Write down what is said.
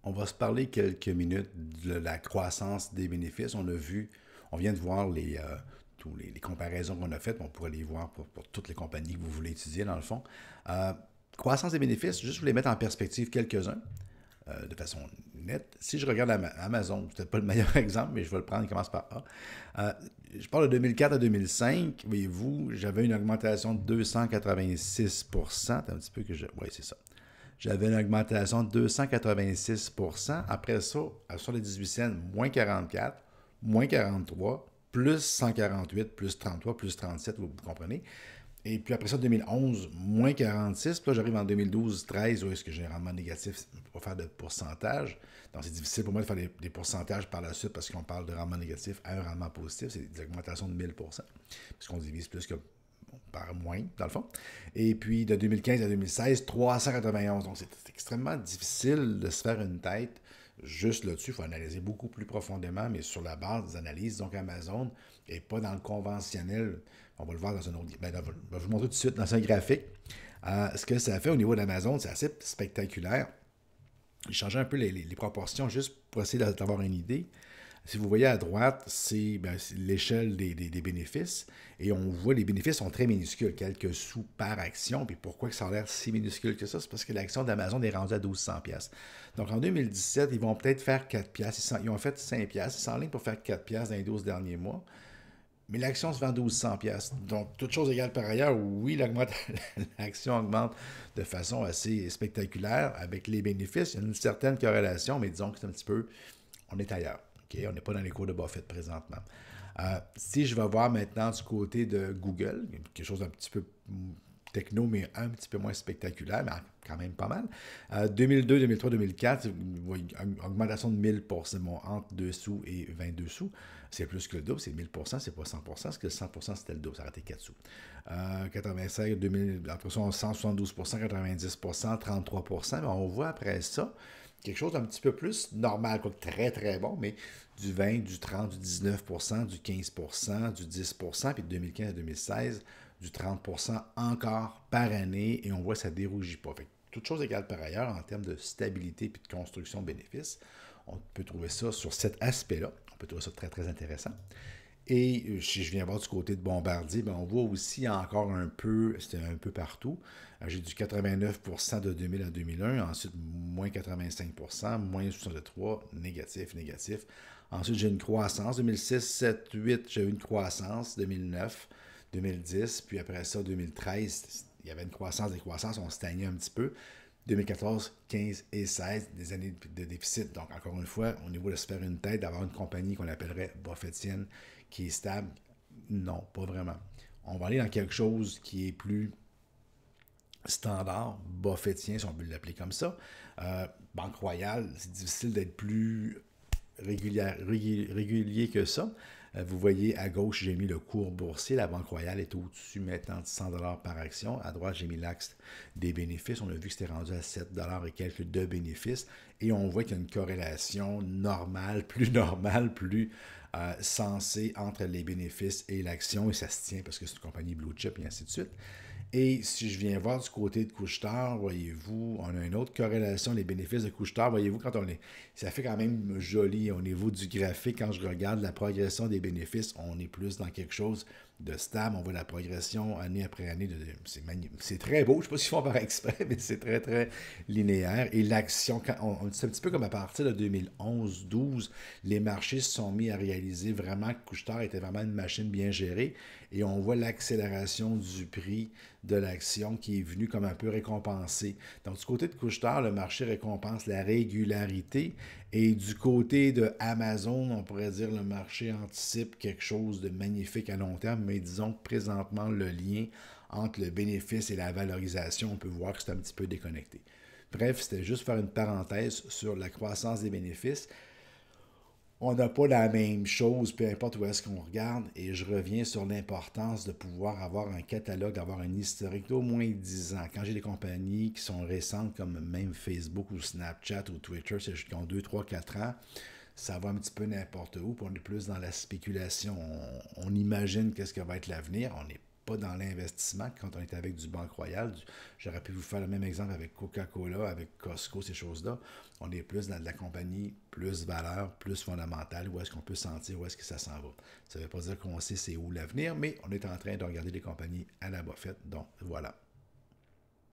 On va se parler quelques minutes de la croissance des bénéfices. On vient de voir tous les comparaisons qu'on a faites. On pourrait les voir pour toutes les compagnies que vous voulez étudier, dans le fond. Euh, Croissance des bénéfices, juste vous les mettre en perspective quelques-uns de façon nette. Si je regarde Amazon, c'est peut-être pas le meilleur exemple, mais je vais le prendre, il commence par A. Je parle de 2004 à 2005. Voyez-vous, j'avais une augmentation de 286%. C'est un petit peu que je... Oui, c'est ça. J'avais une augmentation de 286%. Après ça, sur les 18 cents, moins 44, moins 43, plus 148, plus 33, plus 37, vous comprenez. Et puis après ça, 2011, moins 46. Puis là, j'arrive en 2012, 13, où est-ce que j'ai un rendement négatif pour faire de pourcentage. Donc, c'est difficile pour moi de faire des pourcentages par la suite parce qu'on parle de rendement négatif à un rendement positif. C'est des augmentations de 1000%, puisqu'on divise plus que par moins, dans le fond. Et puis, de 2015 à 2016, 391. Donc, c'est extrêmement difficile de se faire une tête juste là-dessus. Il faut analyser beaucoup plus profondément, mais sur la base des analyses. Donc, Amazon n'est pas dans le conventionnel. On va le voir dans un autre... Ben, je vais vous montrer tout de suite dans un graphique. Ce que ça fait au niveau d'Amazon, c'est assez spectaculaire. J'ai changé un peu les proportions juste pour essayer d'avoir une idée. Si vous voyez à droite, c'est l'échelle des bénéfices. Et on voit les bénéfices sont très minuscules, quelques sous par action. Puis pourquoi ça a l'air si minuscule que ça? C'est parce que l'action d'Amazon est rendue à 1200$. Donc en 2017, ils vont peut-être faire 4$. Ils ont fait 5$. Ils sont en ligne pour faire 4$ dans les 12 derniers mois. Mais l'action se vend 1200$. Donc, toute chose égale par ailleurs, oui, l'action augmente de façon assez spectaculaire avec les bénéfices. Il y a une certaine corrélation, mais disons que c'est un petit peu, on est ailleurs. Okay? On n'est pas dans les cours de Buffett présentement. Si je vais voir maintenant du côté de Google, quelque chose d'un petit peu techno, mais un petit peu moins spectaculaire, mais quand même pas mal. 2002, 2003, 2004, une augmentation de 1000%, bon, entre 2 sous et 22 sous. C'est plus que le double, c'est 1000%, c'est pas 100%, parce que 100% c'était le double, ça aurait été 4 sous. 85, 2000, après ça, 172%, 90%, 33%, mais on voit après ça quelque chose d'un petit peu plus normal, quoi, très très bon, mais du 20, du 30, du 19%, du 15%, du 10%, puis de 2015 à 2016, du 30% encore par année, et on voit que ça ne dérougit pas. Fait que, toute chose égale par ailleurs, en termes de stabilité et de construction de bénéfices, on peut trouver ça sur cet aspect-là. On peut trouver ça très, très intéressant. Et si je viens voir du côté de Bombardier, ben on voit aussi encore un peu, c'était un peu partout. J'ai du 89% de 2000 à 2001, ensuite moins 85%, moins 63, négatif, négatif. Ensuite, j'ai une croissance. 2006, 7, 8, j'ai eu une croissance. 2009, 2010, puis après ça, 2013, il y avait une croissance, des croissances, on stagnait un petit peu. 2014, 15 et 16, des années de déficit. Donc, encore une fois, au niveau de se faire une tête, d'avoir une compagnie qu'on appellerait buffettienne qui est stable, non, pas vraiment. On va aller dans quelque chose qui est plus standard, buffettien, si on peut l'appeler comme ça. Banque Royale, c'est difficile d'être plus régulier que ça. Vous voyez à gauche, j'ai mis le cours boursier. La Banque Royale est au-dessus maintenant de 100$ par action. À droite, j'ai mis l'axe des bénéfices. On a vu que c'était rendu à 7$ et quelques de bénéfices. Et on voit qu'il y a une corrélation normale, plus sensée entre les bénéfices et l'action. Et ça se tient parce que c'est une compagnie blue chip et ainsi de suite. Et si je viens voir du côté de Couche-Tard, voyez-vous, on a une autre corrélation, les bénéfices de Couche-Tard. Voyez-vous, quand on est, ça fait quand même joli au niveau du graphique. Quand je regarde la progression des bénéfices, on est plus dans quelque chose de stable. On voit la progression année après année. C'est très beau. Je ne sais pas s'ils font par exprès, mais c'est très, très linéaire. Et l'action, c'est un petit peu comme à partir de 2011-12, les marchés se sont mis à réaliser vraiment que Couche-Tard était vraiment une machine bien gérée. Et on voit l'accélération du prix de l'action qui est venue comme un peu récompensée. Donc, du côté de Couche-Tard, le marché récompense la régularité. Et du côté de Amazon, on pourrait dire le marché anticipe quelque chose de magnifique à long terme, mais disons que présentement, le lien entre le bénéfice et la valorisation, on peut voir que c'est un petit peu déconnecté. Bref, c'était juste faire une parenthèse sur la croissance des bénéfices. On n'a pas la même chose, peu importe où est-ce qu'on regarde, et je reviens sur l'importance de pouvoir avoir un catalogue, avoir un historique d'au moins 10 ans. Quand j'ai des compagnies qui sont récentes, comme même Facebook ou Snapchat ou Twitter, c'est qui ont 2, 3, 4 ans, ça va un petit peu n'importe où, puis on est plus dans la spéculation. On imagine qu'est-ce que va être l'avenir, on n'est pas dans l'investissement quand on est avec du Banque Royale. J'aurais pu vous faire le même exemple avec Coca-Cola, avec Costco, ces choses-là. On est plus dans de la compagnie, plus valeur, plus fondamentale, où est-ce qu'on peut sentir, où est-ce que ça s'en va. Ça ne veut pas dire qu'on sait c'est où l'avenir, mais on est en train de regarder les compagnies à la Buffett. Donc, voilà.